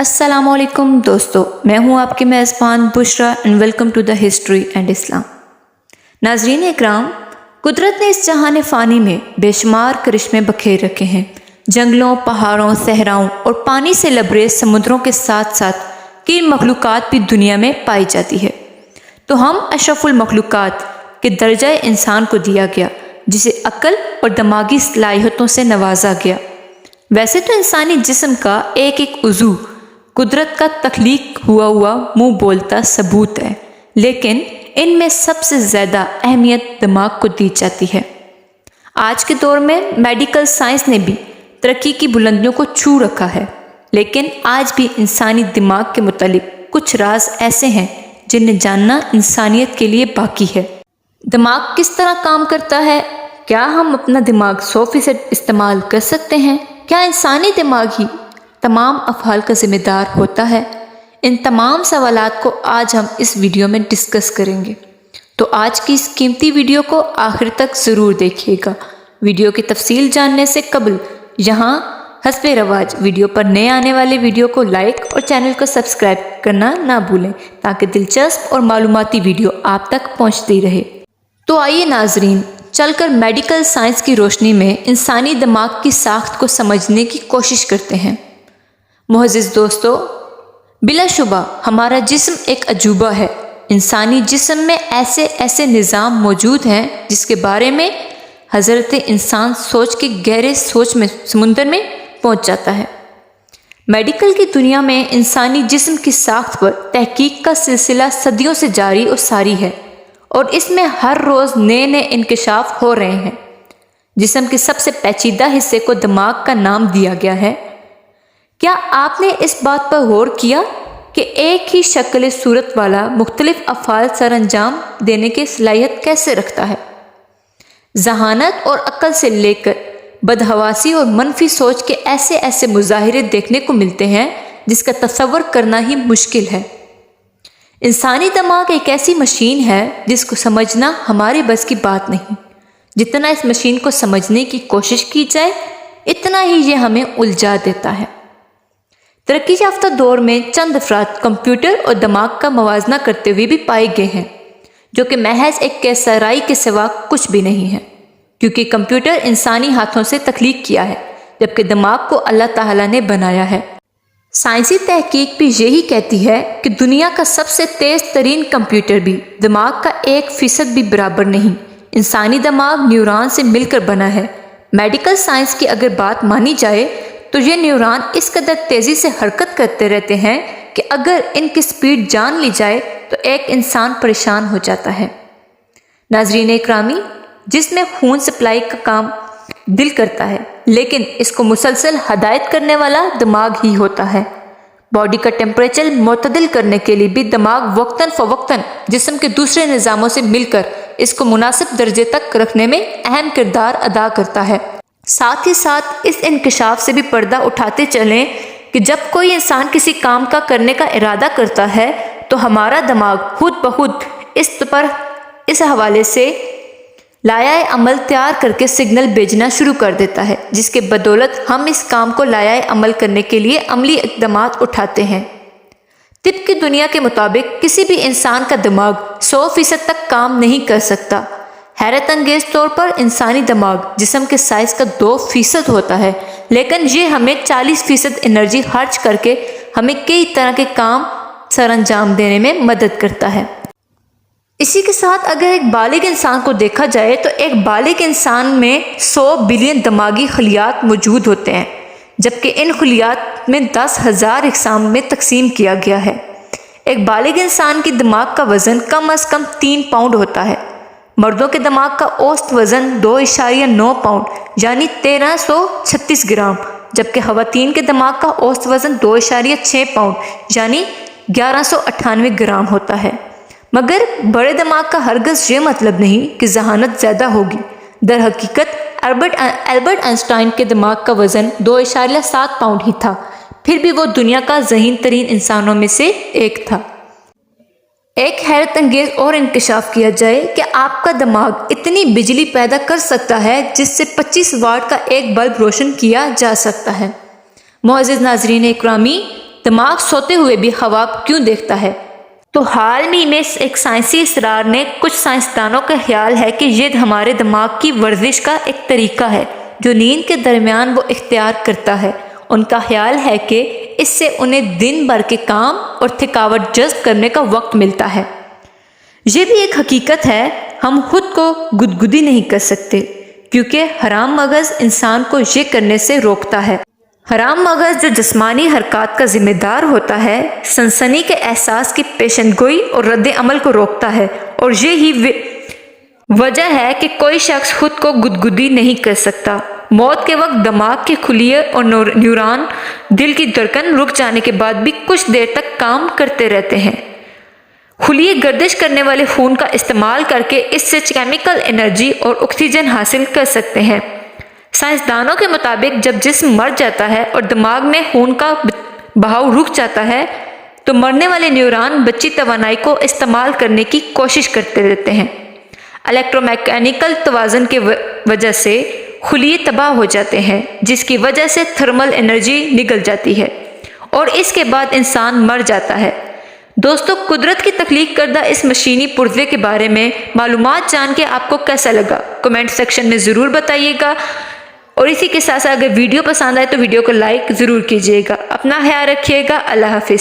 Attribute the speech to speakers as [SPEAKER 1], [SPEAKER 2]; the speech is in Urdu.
[SPEAKER 1] السلام علیکم دوستو، میں ہوں آپ کی میزبان Bushra and welcome to the history and Islam. ناظرین اکرام، قدرت نے اس جہان فانی میں بے شمار کرشمے بکھیر رکھے ہیں۔ جنگلوں، پہاڑوں، صحراؤں اور پانی سے لبریز سمندروں کے ساتھ ساتھ کئی مخلوقات بھی دنیا میں پائی جاتی ہے۔ تو ہم اشرف المخلوقات کے درجہ انسان کو دیا گیا، جسے عقل اور دماغی صلاحیتوں سے نوازا گیا۔ ویسے تو انسانی جسم کا ایک ایک عضو قدرت کا تخلیق ہوا منہ بولتا ثبوت ہے، لیکن ان میں سب سے زیادہ اہمیت دماغ کو دی جاتی ہے۔ آج کے دور میں میڈیکل سائنس نے بھی ترقی کی بلندیوں کو چھو رکھا ہے، لیکن آج بھی انسانی دماغ کے متعلق کچھ راز ایسے ہیں جنہیں جاننا انسانیت کے لیے باقی ہے۔ دماغ کس طرح کام کرتا ہے؟ کیا ہم اپنا دماغ 100% استعمال کر سکتے ہیں؟ کیا انسانی دماغ ہی تمام افعال کا ذمہ دار ہوتا ہے؟ ان تمام سوالات کو آج ہم اس ویڈیو میں ڈسکس کریں گے، تو آج کی اس قیمتی ویڈیو کو آخر تک ضرور دیکھیے گا۔ ویڈیو کی تفصیل جاننے سے قبل یہاں حسب رواج ویڈیو پر نئے آنے والے ویڈیو کو لائک اور چینل کو سبسکرائب کرنا نہ بھولیں، تاکہ دلچسپ اور معلوماتی ویڈیو آپ تک پہنچتی رہے۔ تو آئیے ناظرین، چل کر میڈیکل سائنس کی روشنی میں انسانی دماغ کی ساخت کو سمجھنے کی کوشش کرتے ہیں۔ معزز دوستو، بلا شبہ ہمارا جسم ایک عجوبہ ہے۔ انسانی جسم میں ایسے نظام موجود ہیں جس کے بارے میں حضرت انسان سوچ کے گہرے سمندر میں پہنچ جاتا ہے۔ میڈیکل کی دنیا میں انسانی جسم کی ساخت پر تحقیق کا سلسلہ صدیوں سے جاری اور ساری ہے، اور اس میں ہر روز نئے انکشاف ہو رہے ہیں۔ جسم کے سب سے پیچیدہ حصے کو دماغ کا نام دیا گیا ہے۔ کیا آپ نے اس بات پر غور کیا کہ ایک ہی شکل صورت والا مختلف افعال سر انجام دینے کی صلاحیت کیسے رکھتا ہے؟ ذہانت اور عقل سے لے کر بدحواسی اور منفی سوچ کے ایسے مظاہرے دیکھنے کو ملتے ہیں جس کا تصور کرنا ہی مشکل ہے۔ انسانی دماغ ایک ایسی مشین ہے جس کو سمجھنا ہمارے بس کی بات نہیں۔ جتنا اس مشین کو سمجھنے کی کوشش کی جائے، اتنا ہی یہ ہمیں الجھا دیتا ہے۔ ترقی یافتہ دور میں چند افراد کمپیوٹر اور دماغ کا موازنہ کرتے ہوئے بھی پائے گئے ہیں، جو کہ محض ایک کیسرائی کے سوا کچھ بھی نہیں ہے، کیونکہ کمپیوٹر انسانی ہاتھوں سے تخلیق کیا ہے، جبکہ دماغ کو اللہ تعالیٰ نے بنایا ہے۔ سائنسی تحقیق بھی یہی کہتی ہے کہ دنیا کا سب سے تیز ترین کمپیوٹر بھی دماغ کا 1% بھی برابر نہیں۔ انسانی دماغ نیورون سے مل کر بنا ہے۔ میڈیکل سائنس کی اگر بات مانی جائے تو یہ نیورون اس قدر تیزی سے حرکت کرتے رہتے ہیں کہ اگر ان کی سپیڈ جان لی جائے تو ایک انسان پریشان ہو جاتا ہے۔ ناظرین اکرامی، جس میں خون سپلائی کا کام دل کرتا ہے، لیکن اس کو مسلسل ہدایت کرنے والا دماغ ہی ہوتا ہے۔ باڈی کا ٹیمپریچر معتدل کرنے کے لیے بھی دماغ وقتاً فوقتاً جسم کے دوسرے نظاموں سے مل کر اس کو مناسب درجے تک رکھنے میں اہم کردار ادا کرتا ہے۔ ساتھ ہی ساتھ اس انکشاف سے بھی پردہ اٹھاتے چلیں کہ جب کوئی انسان کسی کام کا کرنے کا ارادہ کرتا ہے تو ہمارا دماغ خود بخود اس حوالے سے لائحہ عمل تیار کر کے سگنل بھیجنا شروع کر دیتا ہے، جس کے بدولت ہم اس کام کو لائحہ عمل کرنے کے لیے عملی اقدامات اٹھاتے ہیں۔ طب کی دنیا کے مطابق کسی بھی انسان کا دماغ 100% تک کام نہیں کر سکتا۔ حیرت انگیز طور پر انسانی دماغ جسم کے سائز کا 2% ہوتا ہے، لیکن یہ ہمیں 40% انرجی خرچ کر کے ہمیں کئی طرح کے کام سر انجام دینے میں مدد کرتا ہے۔ اسی کے ساتھ اگر ایک بالغ انسان کو دیکھا جائے تو ایک بالغ انسان میں 100 بلین دماغی خلیات موجود ہوتے ہیں، جبکہ ان خلیات میں 10,000 اقسام میں تقسیم کیا گیا ہے۔ ایک بالغ انسان کی دماغ کا وزن کم از کم 3 پاؤنڈ ہوتا ہے۔ مردوں کے دماغ کا اوسط وزن 2.9 پاؤنڈ یعنی 1336 گرام، جبکہ خواتین کے دماغ کا اوسط وزن 2.6 پاؤنڈ یعنی 1198 گرام ہوتا ہے۔ مگر بڑے دماغ کا ہرگز یہ مطلب نہیں کہ ذہانت زیادہ ہوگی۔ در حقیقت البرٹ آئنسٹائن کے دماغ کا وزن 2.7 پاؤنڈ ہی تھا، پھر بھی وہ دنیا کا ذہین ترین انسانوں میں سے ایک تھا۔ ایک حیرت انگیز اور انکشاف کیا جائے کہ آپ کا دماغ اتنی بجلی پیدا کر سکتا ہے جس سے 25 واٹ کا ایک بلب روشن کیا جا سکتا ہے۔ معزز ناظرین اکرامی، دماغ سوتے ہوئے بھی خواب کیوں دیکھتا ہے؟ تو حال ہی میں ایک سائنسی اسرار نے کچھ سائنسدانوں کا خیال ہے کہ یہ ہمارے دماغ کی ورزش کا ایک طریقہ ہے جو نیند کے درمیان وہ اختیار کرتا ہے۔ ان کا خیال ہے کہ اس سے انہیں دن بھر کے کام اور تھکاوٹ جذب کرنے کا وقت ملتا ہے۔ یہ بھی ایک حقیقت ہے، ہم خود کو گدگدی نہیں کر سکتے کیونکہ حرام مغز انسان کو یہ کرنے سے روکتا ہے۔ حرام مغز جو جسمانی حرکات کا ذمہ دار ہوتا ہے، سنسنی کے احساس کی پیشن گوئی اور رد عمل کو روکتا ہے، اور یہی وجہ ہے کہ کوئی شخص خود کو گدگدی نہیں کر سکتا۔ موت کے وقت دماغ کے خلیے اور نیورون دل کی دھڑکن رک جانے کے بعد بھی کچھ دیر تک کام کرتے رہتے ہیں۔ خلیے گردش کرنے والے خون کا استعمال کر کے اس سے کیمیکل انرجی اور آکسیجن حاصل کر سکتے ہیں۔ سائنسدانوں کے مطابق جب جسم مر جاتا ہے اور دماغ میں خون کا بہاؤ رک جاتا ہے تو مرنے والے نیورون بچی توانائی کو استعمال کرنے کی کوشش کرتے رہتے ہیں۔ الیکٹرو میکینیکل توازن کی وجہ سے خلیے تباہ ہو جاتے ہیں، جس کی وجہ سے تھرمل انرجی نکل جاتی ہے اور اس کے بعد انسان مر جاتا ہے۔ دوستو، قدرت کی تخلیق کردہ اس مشینی پرزے کے بارے میں معلومات جان کے آپ کو کیسا لگا؟ کمنٹ سیکشن میں ضرور بتائیے گا، اور اسی کے ساتھ اگر ویڈیو پسند آئے تو ویڈیو کو لائک ضرور کیجیے گا۔ اپنا خیال رکھیے گا۔ اللہ حافظ۔